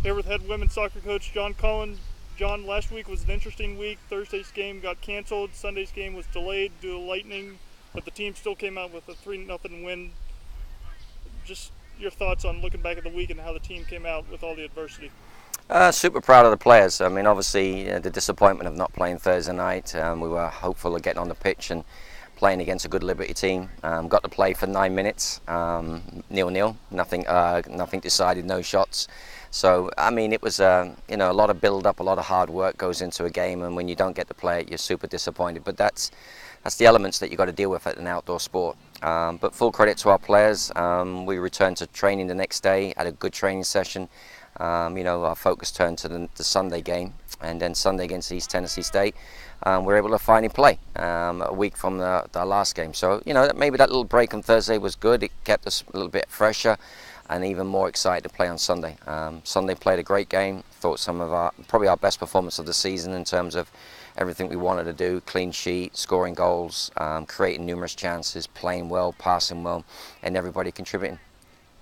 Here with head women's soccer coach John Cullen. John, last week was an interesting week. Thursday's game got canceled. Sunday's game was delayed due to lightning, but the team still came out with a 3-0 win. Just your thoughts on looking back at the week and how the team came out with all the adversity. Super proud of the players. I mean, obviously, the disappointment of not playing Thursday night. We were hopeful of getting on the pitch and playing against a good Liberty team. Got to play for 9 minutes, 0-0, nothing decided, no shots. So, I mean, it was a lot of build-up, a lot of hard work goes into a game, and when you don't get to play it, you're super disappointed. But that's the elements that you've got to deal with at an outdoor sport. But full credit to our players. We returned to training the next day, had a good training session. Our focus turned to the Sunday game, and then Sunday against East Tennessee State, we were able to finally play a week from the last game. So, maybe that little break on Thursday was good. It kept us a little bit fresher and even more excited to play on Sunday. Sunday played a great game. Thought probably our best performance of the season in terms of everything we wanted to do: clean sheet, scoring goals, creating numerous chances, playing well, passing well, and everybody contributing.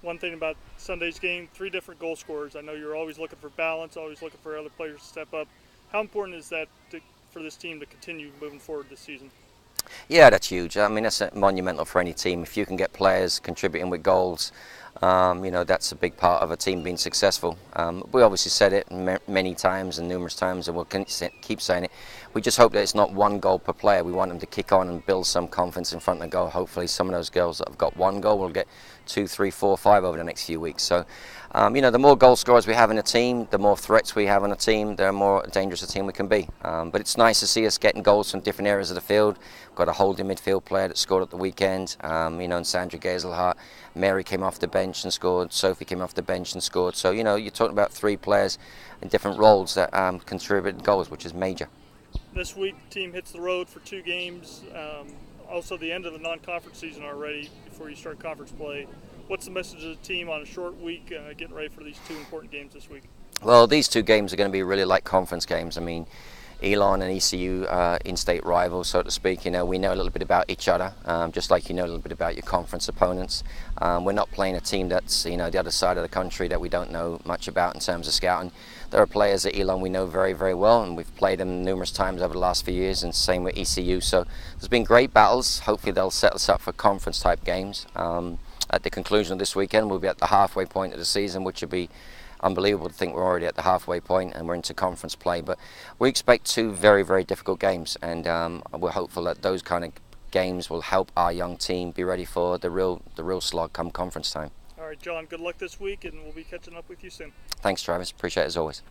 One thing about Sunday's game, 3 different goal scorers. I know you're always looking for balance, always looking for other players to step up. How important is that for this team to continue moving forward this season? Yeah, that's huge. I mean, that's monumental for any team. If you can get players contributing with goals, that's a big part of a team being successful. We obviously said it many times and numerous times, and we'll keep saying it. We just hope that it's not 1 goal per player. We want them to kick on and build some confidence in front of the goal. Hopefully some of those girls that have got 1 goal will get 2, 3, 4, 5 over the next few weeks. So, the more goal scorers we have in a team, the more threats we have on a team, the more dangerous a team we can be. But it's nice to see us getting goals from different areas of the field. We've got a holding midfield player that scored at the weekend, and Sandra Gazelhart. Mary came off the bench and scored. Sophie came off the bench and scored. So, you're talking about 3 players in different roles that contributed goals, which is major. This week, the team hits the road for 2 games. Also, the end of the non-conference season already before you start conference play. What's the message of the team on a short week, getting ready for these 2 important games this week? Well, these 2 games are going to be really like conference games. I mean, Elon and ECU are in-state rivals, so to speak. We know a little bit about each other, just like you know a little bit about your conference opponents. We're not playing a team that's the other side of the country that we don't know much about in terms of scouting. There are players at Elon we know very, very well, and we've played them numerous times over the last few years, and same with ECU. So there's been great battles. Hopefully they'll set us up for conference-type games. At the conclusion of this weekend, we'll be at the halfway point of the season, which will be unbelievable to think we're already at the halfway point and we're into conference play. But we expect 2 very, very difficult games, and we're hopeful that those kind of games will help our young team be ready for the real slog come conference time. All right, John, good luck this week, and we'll be catching up with you soon. Thanks, Travis. Appreciate it as always.